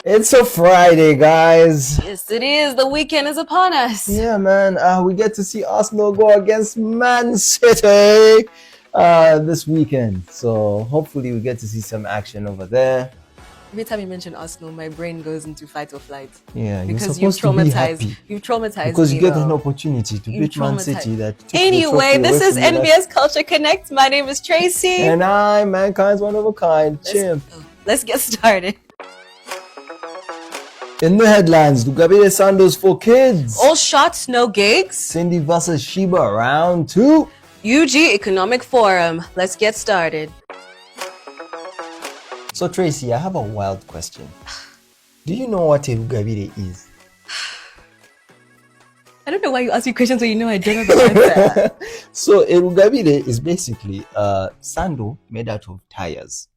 It's a Friday, guys. Yes, it is. The weekend is upon us. Yeah, man. We get to see Arsenal go against Man City this weekend. So hopefully we get to see some action over there. Every time you mention Arsenal, my brain goes into fight or flight. Yeah, you're Because supposed to be happy. You've traumatized Because me. you get though. an opportunity to beat Man City. That took the Anyway, trophy this away is from you. NBS Culture Connect. My name is Tracy. And I'm Mankind's one of a kind, Chimp. Let's get started. In the headlines, Lugabire Sandoz for kids. All shots, no gigs. Cindy versus Sheba round 2. UG Economic Forum. Let's get started. So Tracy, I have a wild question. Do you know what a Lugabire is? I don't know why you ask me questions when you know I don't know the answer. So a Lugabire is basically a sando made out of tires.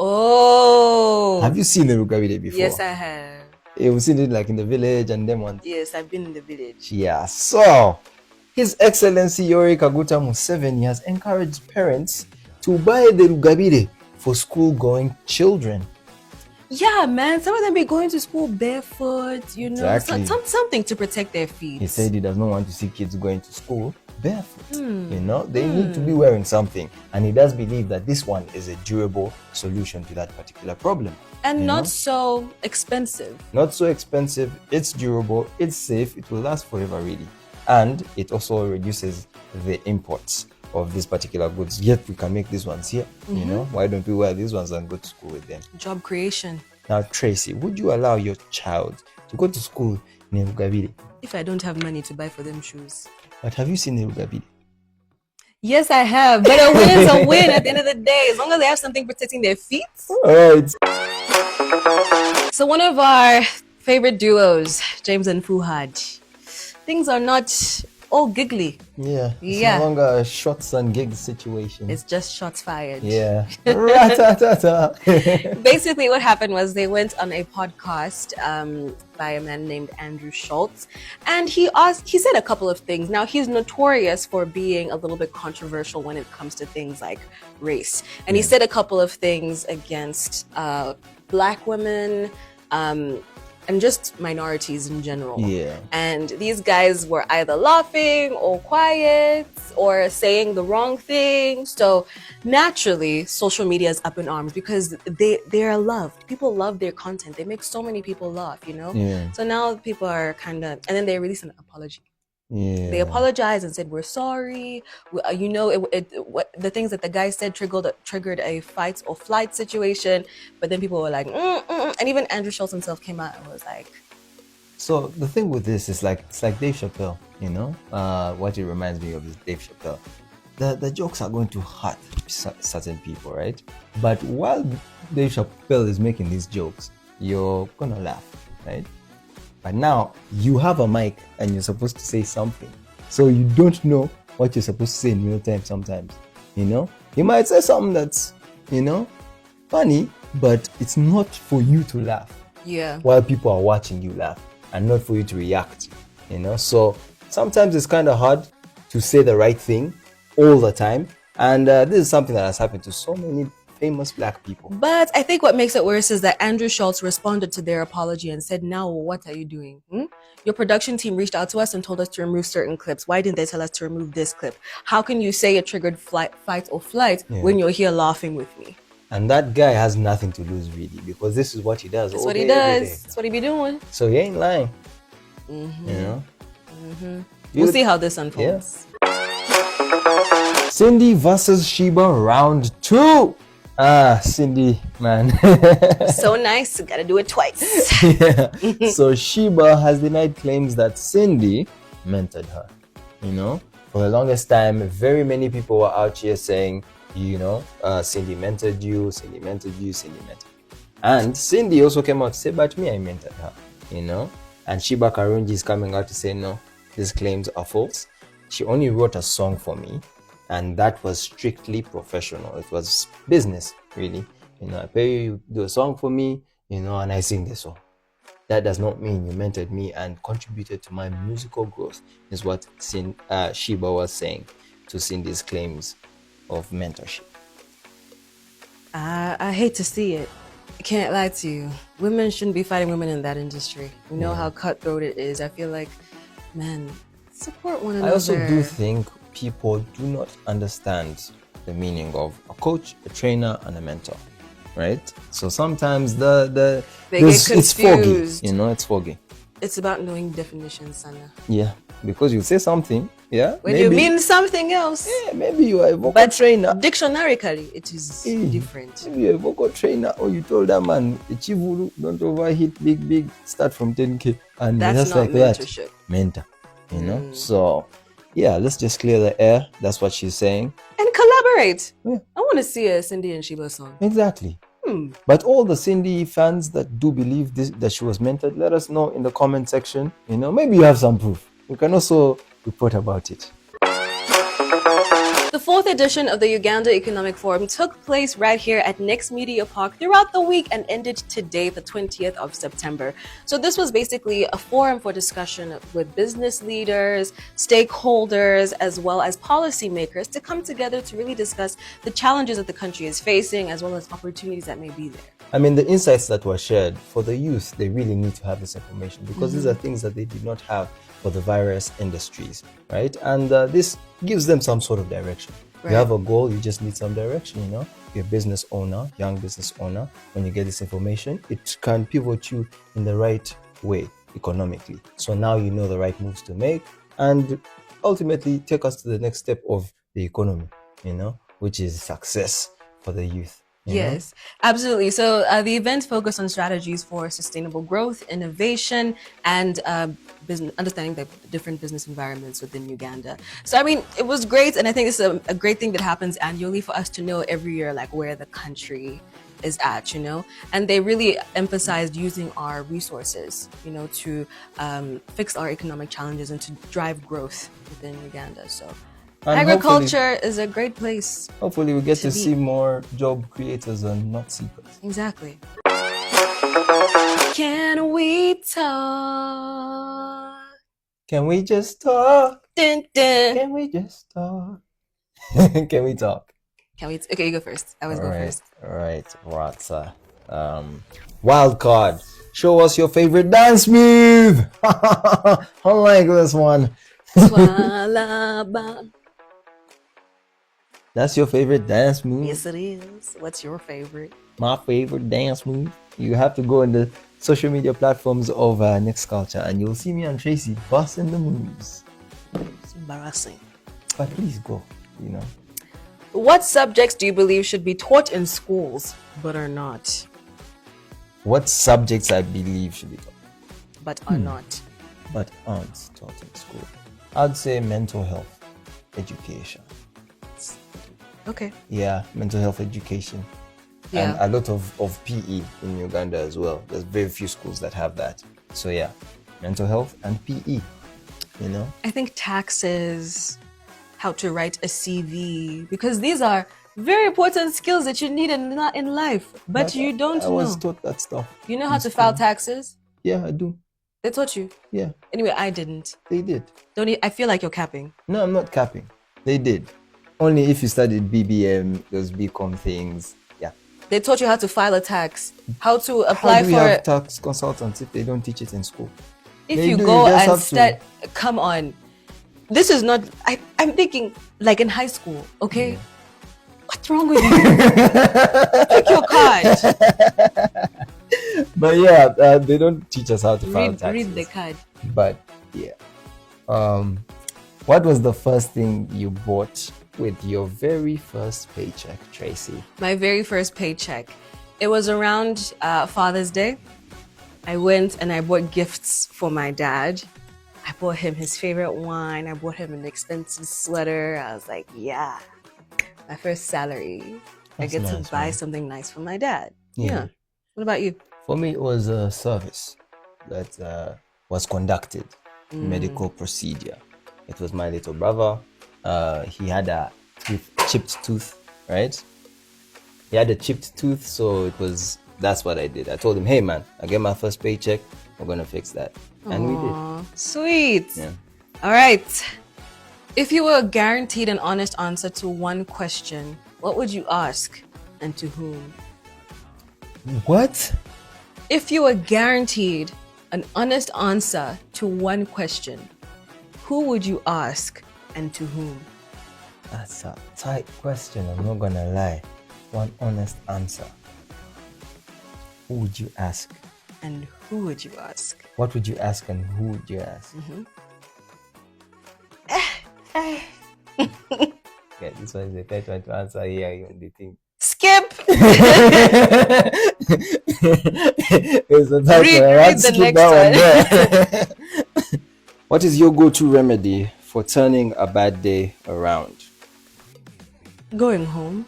Oh. Have you seen a Lugabire before? Yes, I have. You've seen it like in the village and them ones. Yes, I've been in the village. Yeah, so His Excellency Yoweri Kaguta Museveni has encouraged parents to buy the Lugabire for school-going children. Yeah, man. Some of them be going to school barefoot, you know, Exactly. something to protect their feet. He said he does not want to see kids going to school barefoot. You know, they need to be wearing something. And he does believe that this one is a durable solution to that particular problem. And not so expensive. Not so expensive, it's durable, it's safe, it will last forever really. And it also reduces the imports of these particular goods. Yet we can make these ones here, you know. Why don't we wear these ones and go to school with them? Job creation. Now, Tracy, would you allow your child to go to school in Lugabire? If I don't have money to buy for them shoes. But have you seen a Lugabire? Yes, I have. But a win is a win at the end of the day. As long as they have something protecting their feet. All right. So one of our favorite duos, James and Fuhad. Things are not all giggly. Yeah. It's Yeah. no longer a shots and gigs situation. It's just shots fired. Yeah. Ra-ta-ta-ta. Basically, what happened was they went on a podcast by a man named Andrew Schultz, and he said a couple of things. Now, he's notorious for being a little bit controversial when it comes to things like race, and he said a couple of things against Black women and just minorities in general. Yeah. And these guys were either laughing or quiet or saying the wrong thing. So naturally, social media is up in arms because they are loved. People love their content. They make so many people laugh, you know? Yeah. So now people are kind of, and then they released an apology. Yeah. They apologized and said, we're sorry. You know, the things that the guy said triggered a fight or flight situation. But then people were like, and even Andrew Schultz himself came out and was like. So the thing with this is it's like Dave Chappelle, you know? What it reminds me of is Dave Chappelle. The jokes are going to hurt certain people, right? But while Dave Chappelle is making these jokes, you're gonna laugh, right? But now you have a mic and you're supposed to say something. So you don't know what you're supposed to say in real time sometimes. You know? You might say something that's, you know, funny, but it's not for you to laugh. Yeah. While people are watching you laugh and not for you to react. You know? So sometimes it's kind of hard to say the right thing all the time. And this is something that has happened to so many famous Black people. But I think what makes it worse is that Andrew Schultz responded to their apology and said, now what are you doing? Your production team reached out to us and told us to remove certain clips. Why didn't they tell us to remove this clip? How can you say it triggered fight or flight when you're here laughing with me? And that guy has nothing to lose really, because this is what he does. That's what he does. That's what he be doing. So he ain't lying. You know? We'll see how this unfolds. Cindy versus Sheba round 2. Cindy, man. So nice. Gotta do it twice. Yeah. So Sheba has denied claims that Cindy mentored her. You know, for the longest time, very many people were out here saying, you know, Cindy mentored you, Cindy mentored you, Cindy mentored you. And Cindy also came out to say, but me, I mentored her. You know, and Sheba Karungi is coming out to say, no, these claims are false. She only wrote a song for me. And that was strictly professional. It was business, really. You know, I pay you, do a song for me, you know, and I sing the song. That does not mean you mentored me and contributed to my musical growth, is what Sheba was saying to Cindy's claims of mentorship. I hate to see it. I can't lie to you. Women shouldn't be fighting women in that industry. You know Yeah. how cutthroat it is. I feel like, men, support one another. I also do think people do not understand the meaning of a coach, a trainer, and a mentor, right? So sometimes They get it's foggy, confused. it's foggy. It's about knowing definitions, Sana. Yeah, because you say something, yeah, When you mean something else. yeah, maybe you are a vocal But trainer. dictionarily, it is different. Maybe you're a vocal trainer, or you told that man, Chivuru, don't overheat, big, start from 10K, and That's just not like that, mentorship. mentor, So, yeah, let's just clear the air. That's what she's saying. And collaborate. Yeah. I want to see a Cindy and Sheba song. Exactly. But all the Cindy fans that do believe that she was mentored, let us know in the comment section. Maybe you have some proof. We can also report about it. The fourth edition of the Uganda Economic Forum took place right here at Next Media Park throughout the week and ended today, the 20th of September. So this was basically a forum for discussion with business leaders, stakeholders, as well as policymakers to come together to really discuss the challenges that the country is facing, as well as opportunities that may be there. I mean, the insights that were shared for the youth, they really need to have this information because these are things that they did not have for the various industries, right? And this gives them some sort of direction. Right. You have a goal, you just need some direction, You're a business owner, young business owner. When you get this information, it can pivot you in the right way economically. So now you know the right moves to make and ultimately take us to the next step of the economy, which is success for the youth. Yes, absolutely. So the event focused on strategies for sustainable growth, innovation, and understanding the different business environments within Uganda. So, I mean, it was great. And I think it's a great thing that happens annually for us to know every year, like where the country is at, and they really emphasized using our resources, to fix our economic challenges and to drive growth within Uganda. So And agriculture is a great place. Hopefully we get to be. see more job creators and not seekers. Exactly. Can we talk? Can we just talk? Dun, dun. Can we just talk? Can we talk? Okay, you go first. I always go first. All right, Ratsa. Wild card. Show us your favorite dance move. Unlike this one. Swalaba. That's your favorite dance move? Yes, it is. What's your favorite? My favorite dance move? You have to go in the social media platforms of Next Culture and you'll see me and Tracy busting the moves. It's embarrassing. But please go, What subjects do you believe should be taught in schools but are not? What subjects I believe should be taught But are not. but aren't taught in school? I'd say mental health education. Okay. Yeah, mental health education. Yeah. And a lot of PE in Uganda as well. There's very few schools that have that. So yeah, mental health and PE, I think taxes, how to write a CV, because these are very important skills that you need in life, but you don't I know. was taught that stuff. You know how to file taxes? Yeah, I do. They taught you. Yeah, Anyway, I didn't. they did. I feel like you're capping. No, I'm not capping. They did. Only if you studied BBM, those BCom things. Yeah. They taught you how to file a tax, how to How apply do we for have it. tax consultants if they don't teach it in school? If They you do, go you just and have to- start, come on. This is not, I'm thinking like in high school, okay? What's wrong with you? Take your card. But yeah, they don't teach us how to file taxes. Read the card. But yeah. What was the first thing you bought with your very first paycheck, Tracy? My very first paycheck. It was around Father's Day. I went and I bought gifts for my dad. I bought him his favorite wine. I bought him an expensive sweater. I was like, yeah, my first salary. That's I get nice, to buy man. something nice for my dad. Yeah. Yeah. What about you? For me, it was a service that was conducted, medical procedure. It was my little brother. He had a chipped tooth, right? He had a chipped tooth, so that's what I did. I told him, hey man, I get my first paycheck, we're gonna fix that. And we did. Aw, sweet. Yeah. All right. If you were guaranteed an honest answer to one question, what would you ask and to whom? What? If you were guaranteed an honest answer to one question, who would you ask and to whom? That's a tight question, I'm not gonna lie. One honest answer. Who would you ask? And who would you ask? What would you ask and who would you ask? Yeah, this one is the first one to answer here. You the thing. Skip! It's a tough Read one. I had to the skip next that one. there. What is your go-to remedy for turning a bad day around? Going home.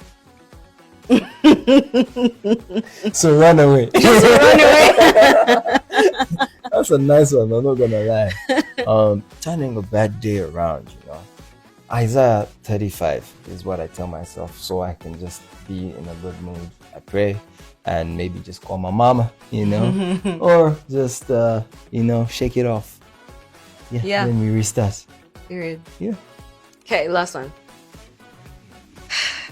So run away. Just run away. That's a nice one. I'm not gonna lie. Turning a bad day around, you know. Isaiah 35 is what I tell myself, so I can just be in a good mood. I pray and maybe just call my mama, you know, or just shake it off. Yeah. Then we restart. Period. Yeah. Okay, last one.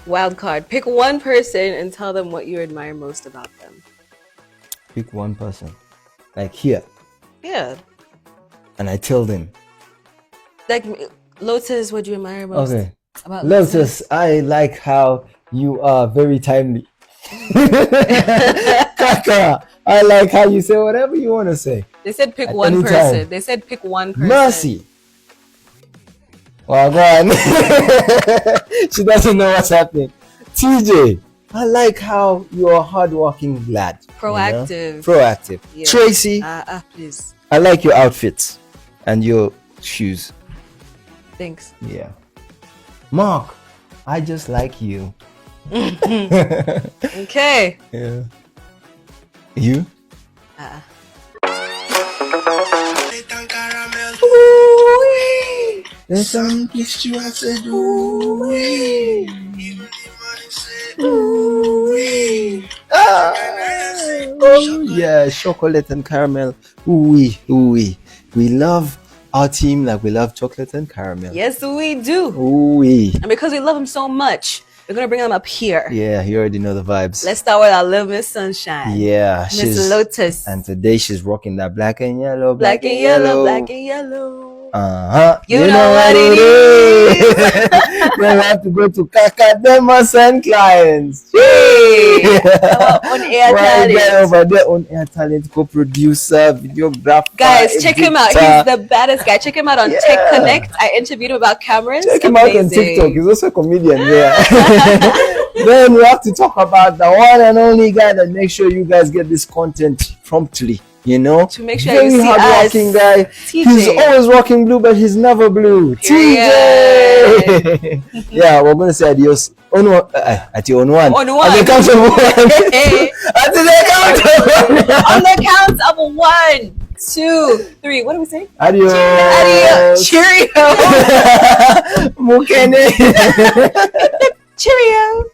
Wild card. Pick one person and tell them what you admire most about them. Pick one person, like here, Yeah. and I tell them. Like Lotus, what do you admire most Okay. about Lotus, I like how you are very timely. Kaka, I like how you say whatever you want to say. They said pick At one any person. time. They said pick one person. Mercy. Well, go on. She doesn't know what's happening. TJ, I like how you're a hardworking lad. Proactive. You know? Proactive. Yeah. Tracy, Please. I like your outfits and your shoes. Thanks. Yeah. Mark, I just like you. Okay. Yeah. You? The sun kissed you, I said, ooh-wee. Ooh-wee. Oh, yeah, chocolate and caramel. Ooh-wee, ooh-wee. We love our team like we love chocolate and caramel. Yes, we do. Ooh-wee. And because we love him so much, we're gonna bring them up here. Yeah, you already know the vibes. Let's start with our little Miss Sunshine. Yeah, Miss Lotus. and today she's rocking that black and yellow, Black and yellow, black and yellow. You know know what what it it is. Then we have to go to Kakademos and clients. Hey, our on-air Right there talent. over there, on air talent, co-producer, videographer. Guys, check him out. He's editor. the baddest guy. Check him out on Yeah. Tech Connect. I interviewed him about cameras. Check him out on Amazing. TikTok. He's also a comedian there. Then we have to talk about the one and only guy that makes sure you guys get this content promptly. You know, To make sure very you see hardworking us. guy. TJ. He's always rocking blue, but he's never blue. Period. TJ. Yeah, we're gonna say adios. On one, at your own one. On At one. the count of one. Hey. At the count of one. On the count of 1, 2, 3. What do we say? Adios. Adios. Cheerio. Mukene. Cheerio.